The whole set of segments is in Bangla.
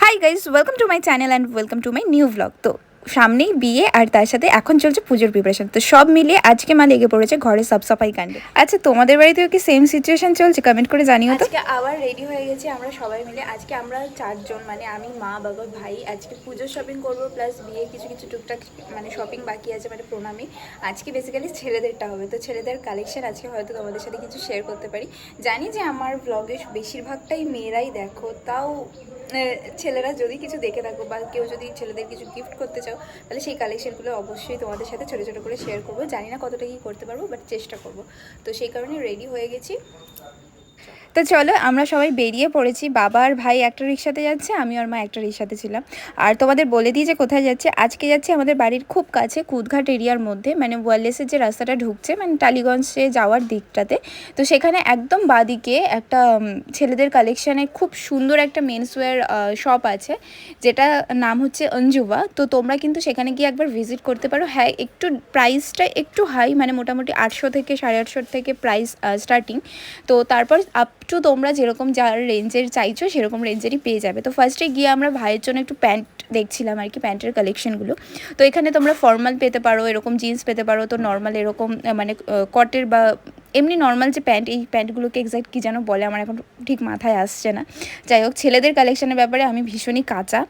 Hi guys, welcome to my channel and welcome to my new blog. তো সামনেই বিয়ে আর তার সাথে এখন চলছে পুজোর প্রিপারেশন। তো সব মিলিয়ে আজকে মা লেগে পড়েছে ঘরে সাফসাফাই কাণ্ডে। আচ্ছা, তোমাদের বাড়িতেও কি সেম সিচুয়েশন চলছে? কমেন্ট করে জানিও তো। আজকে আবার রেডি হয়ে গেছি আমরা সবাই মিলে। আজকে আমরা চারজন, মানে আমি, মা, বাবা, ভাই আজকে পুজোর শপিং করবো, প্লাস বিয়ে কিছু কিছু টুকটাক মানে শপিং বাকি আছে, মানে প্রণামী। আজকে বেসিক্যালি ছেলেদেরটা হবে, তো ছেলেদের কালেকশন আজকে হয়তো তোমাদের সাথে কিছু শেয়ার করতে পারি। জানি যে আমার ব্লগে বেশিরভাগটাই মেয়েরাই দেখো, তাও ছেলেরা যদি কিছু দেখে থাকো বা কেউ যদি ছেলেদের কিছু গিফট করতে চাও, তাহলে সেই কালেকশনগুলো অবশ্যই তোমাদের সাথে ছোটো ছোটো করে শেয়ার করবো। জানি না কতটা কি করতে পারবো, বাট চেষ্টা করবো। তো সেই কারণে রেডি হয়ে গেছি। তো চলো, আমরা সবাই বেরিয়ে পড়েছি। বাবা আর ভাই একটা রিক্সাতে যাচ্ছে, আমি আর মা একটা রিক্সাতে ছিলাম। আর তোমাদের বলে দিই যে কোথায় যাচ্ছে। আজকে যাচ্ছে আমাদের বাড়ির খুব কাছে কুদঘাট এরিয়ার মধ্যে, মানে ওয়ারলেসের যে রাস্তাটা ঢুকছে মানে টালিগঞ্জে যাওয়ার দিকটাতে। তো সেখানে একদম বাদিকে একটা ছেলেদের কালেকশানে খুব সুন্দর একটা মেন্সওয়্যার শপ আছে, যেটা নাম হচ্ছে অঞ্জুবা। তো তোমরা কিন্তু সেখানে গিয়ে একবার ভিজিট করতে পারো। হ্যাঁ, একটু প্রাইসটা একটু হাই, মানে মোটামুটি 800 থেকে 850 থেকে প্রাইস স্টার্টিং। তো তারপর আপ টু তোমরা যেরকম যার রেঞ্জের চাইছো সেরকম রেঞ্জেরই পেয়ে যাবে। তো ফার্স্টে গিয়ে আমরা ভাইয়ের জন্য একটু প্যান্ট দেখছিলাম আর কি, প্যান্টের কালেকশনগুলো। তো এখানে তোমরা ফর্মাল পেতে পারো, এরকম জিন্স পেতে পারো, তো নর্মাল এরকম মানে কটের বা এমনি নর্মাল যে প্যান্ট, এই প্যান্টগুলোকে এক্স্যাক্ট কী যেন বলে, আমার এখন ঠিক মাথায় আসছে না। যাই হোক, ছেলেদের কালেকশনের ব্যাপারে আমি ভীষণই কাঁচা।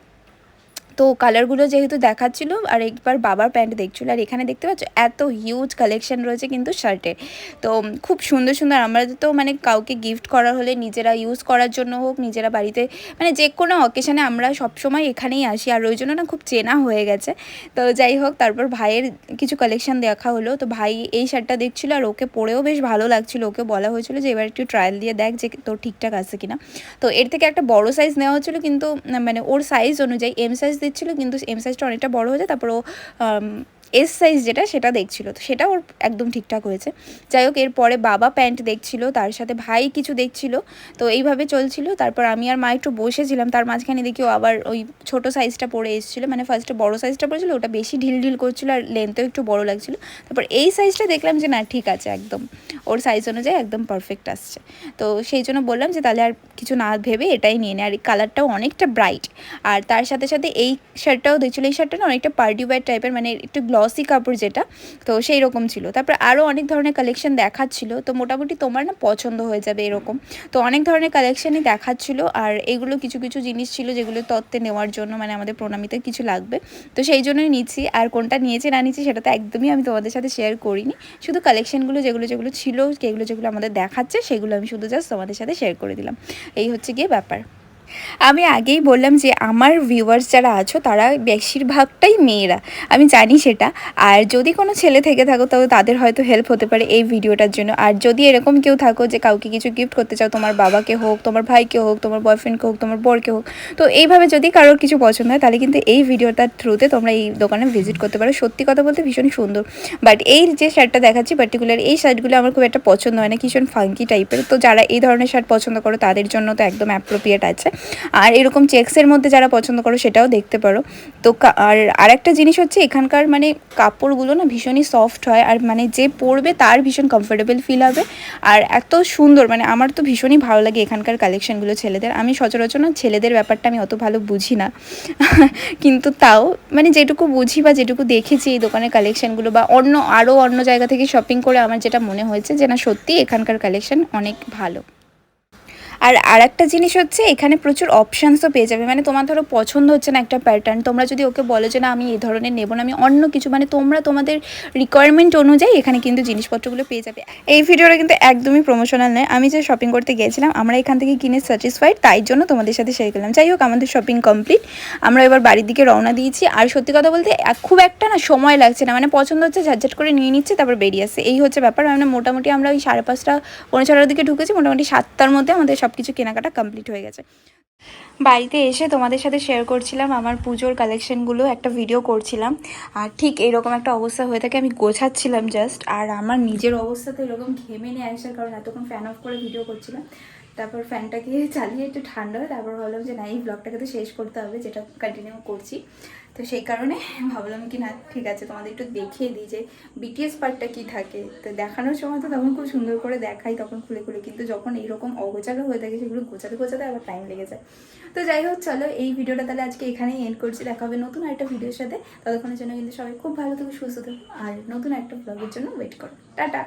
তো কালারগুলো যেহেতু দেখাচ্ছিলো, আর একবার বাবার প্যান্ট দেখছিলো। আর এখানে দেখতে পাচ্ছ এত হিউজ কালেকশন রয়েছে কিন্তু শার্টের। তো খুব সুন্দর সুন্দর। আমরা তো মানে কাউকে গিফট করার হলে, নিজেরা ইউজ করার জন্য হোক, নিজেরা বাড়িতে মানে যে কোনো অকেশানে আমরা সবসময় এখানেই আসি, আর ওই জন্য না খুব চেনা হয়ে গেছে। তো যাই হোক, তারপর ভাইয়ের কিছু কালেকশন দেখা হলো। তো ভাই এই শার্টটা দেখছিলো, আর ওকে পরেও বেশ ভালো লাগছিলো। ওকে বলা হয়েছিল যে এবার একটু ট্রায়াল দিয়ে দেখ যে তোর ঠিকঠাক আছে কিনা। তো এর থেকে একটা বড় সাইজ নেওয়া হচ্ছিলো, কিন্তু মানে ওর সাইজ অনুযায়ী এম সাইজ দিচ্ছিলো, কিন্তু এম সাইজটা অনেকটা বড় হয়ে যায়। তারপর ও এস সাইজ যেটা সেটা দেখছিলো, তো সেটা ওর একদম ঠিকঠাক হয়েছে। যাই হোক, এরপরে বাবা প্যান্ট দেখছিলো, তার সাথে ভাই কিছু দেখছিলো। তো এইভাবে চলছিল। তারপর আমি আর মা একটু বসেছিলাম, তার মাঝখানে দেখি ও আবার ওই ছোটো সাইজটা পরে এসেছিলো। মানে ফার্স্টে বড়ো সাইজটা পরেছিলো, ওটা বেশি ঢিল ঢিল করছিলো আর লেন্থও একটু বড়ো লাগছিলো। তারপর এই সাইজটা দেখলাম যে না, ঠিক আছে, একদম ওর সাইজ অনুযায়ী একদম পারফেক্ট আসছে। তো সেই জন্য বললাম যে তাহলে আর কিছু না ভেবে এটাই নিয়ে নে। আর কালারটাও অনেকটা ব্রাইট। আর তার সাথে সাথে এই শার্টটাও দেখছিলো। এই শার্টটা না অনেকটা পার্টি ওয়্যার টাইপের, মানে একটু গ্লসি কাপড় যেটা, তো সেই রকম ছিল। তারপর আরও অনেক ধরনের কালেকশন দেখাচ্ছিলো। তো মোটামুটি তোমার না পছন্দ হয়ে যাবে এরকম। তো অনেক ধরনের কালেকশানই দেখাচ্ছিলো। আর এগুলো কিছু কিছু জিনিস ছিল যেগুলো তত্ত্বে নেওয়ার জন্য, মানে আমাদের প্রণামীতে কিছু লাগবে, তো সেই জন্যই নিচ্ছি। আর কোনটা নিয়েছি না নিচ্ছি সেটা তো একদমই আমি তোমাদের সাথে শেয়ার করিনি। শুধু কালেকশানগুলো যেগুলো যেগুলো ছিল, যেগুলো আমাদের দেখাচ্ছে, সেগুলো আমি শুধু জাস্ট তোমাদের সাথে শেয়ার করে দিলাম। এই হচ্ছে গিয়ে ব্যাপার। আমি আগেই বললাম যে আমার ভিউয়ার্স যারা আছো তারা বেশিরভাগটাই মেয়েরা, আমি জানি সেটা। আর যদি কোনো ছেলে থেকে থাকো, তাও তাদের হয়তো হেল্প হতে পারে এই ভিডিওটার জন্য। আর যদি এরকম কেউ থাকো যে কাউকে কিছু গিফট করতে চাও, তোমার বাবাকে হোক, তোমার ভাইকে হোক, তোমার বয়ফ্রেন্ডকে হোক, তোমার বরকে হোক, তো এইভাবে যদি কারোর কিছু পছন্দ হয়, তাহলে কিন্তু এই ভিডিওটার থ্রুতে তোমরা এই দোকানে ভিজিট করতে পারো। সত্যি কথা বলতে ভীষণ সুন্দর। বাট এই যে শার্টটা দেখাচ্ছি পার্টিকুলার, এই শার্টগুলো আমার খুব একটা পছন্দ হয় না, ভীষণ ফাঙ্কি টাইপের। তো যারা এই ধরনের শার্ট পছন্দ করো তাদের জন্য তো একদম অ্যাপ্রোপ্রিয়েট আছে। আর এরকম চেক্সের মধ্যে যারা পছন্দ করো সেটাও দেখতে পারো। তো আর একটা জিনিস হচ্ছে, এখানকার মানে কাপড়গুলো না ভীষণই সফট হয়, আর মানে যে পরবে তার ভীষণ কমফোর্টেবল ফিল হবে। আর এত সুন্দর, মানে আমার তো ভীষণই ভালো লাগে এখানকার কালেকশনগুলো ছেলেদের। আমি সচরাচর না ছেলেদের ব্যাপারটা আমি অত ভালো বুঝি না কিন্তু তাও মানে যেটুকু বুঝি বা যেটুকু দেখেছি এই দোকানের কালেকশনগুলো, বা অন্য জায়গা থেকে শপিং করে আমার যেটা মনে হয়েছে যে না, সত্যি এখানকার কালেকশন অনেক ভালো। আর একটা জিনিস হচ্ছে, এখানে প্রচুর অপশানসও পেয়ে যাবে। মানে তোমার ধরো পছন্দ হচ্ছে না একটা প্যাটার্ন, তোমরা যদি ওকে বলো যে না আমি এই ধরনের নেবো না, আমি অন্য কিছু, মানে তোমরা তোমাদের রিকোয়ারমেন্ট অনুযায়ী এখানে কিন্তু জিনিসপত্রগুলো পেয়ে যাবে। এই ভিডিওটা কিন্তু একদমই প্রমোশনাল নয়, আমি যে শপিং করতে গিয়েছিলাম আমরা এখান থেকে কিনে স্যাটিসফাইড, তাই জন্য তোমাদের সাথে শেয়ার করলাম। যাই হোক, আমাদের শপিং কমপ্লিট, আমরা এবার বাড়ির দিকে রওনা দিয়েছি। আর সত্যি কথা বলতে খুব একটা না সময় লাগছে না, মানে পছন্দ হচ্ছে ঝটঝট করে নিয়ে নিচ্ছে, তারপর বেরিয়ে আসছে, এই হচ্ছে ব্যাপার। মানে মোটামুটি আমরা ওই 5:30 পৌনে 6টার দিকে ঢুকেছি, মোটামুটি 7টার মধ্যে আমাদের সব কিছু কেনাকাটা কমপ্লিট হয়ে গেছে। বাড়িতে এসে তোমাদের সাথে শেয়ার করছিলাম আমার পুজোর কালেকশনগুলো, একটা ভিডিও করছিলাম। আর ঠিক এরকম একটা অবস্থা হয়ে থাকে, আমি গোছাচ্ছিলাম জাস্ট। আর আমার নিজের অবস্থা তো এরকম ঘেমে নিয়ে আসার কারণ এতক্ষণ ফ্যান অফ করে ভিডিও করছিলাম। তারপর ফ্যানটাকে চালিয়ে একটু ঠান্ডা হয়, তারপর ভাবলাম যে না এই ব্লগটাকে তো শেষ করতে হবে, যেটা কন্টিনিউ করছি। তো সেই কারণে ভাবলাম কি না ঠিক আছে তোমাদের একটু দেখিয়ে দিই যে বিটিএস পার্টটা কি থাকে। তো দেখানোর সময় তো তখন খুব সুন্দর করে দেখাই তখন খুলে খুলে, কিন্তু যখন এইরকম অগোছালো হয়ে থাকে সেগুলো গোছাতে গোছাতে আবার টাইম লেগে যায়। তো যাই হোক চলো এই ভিডিওটা তাহলে আজকে এখানেই এন্ড করছি, দেখা হবে নতুন একটা ভিডিওর সাথে। ততক্ষণের জন্য কিন্তু সবাই খুব ভালো থেকো, সুস্থ থেকো, আর নতুন একটা ব্লগের জন্য ওয়েট করো। টাটা।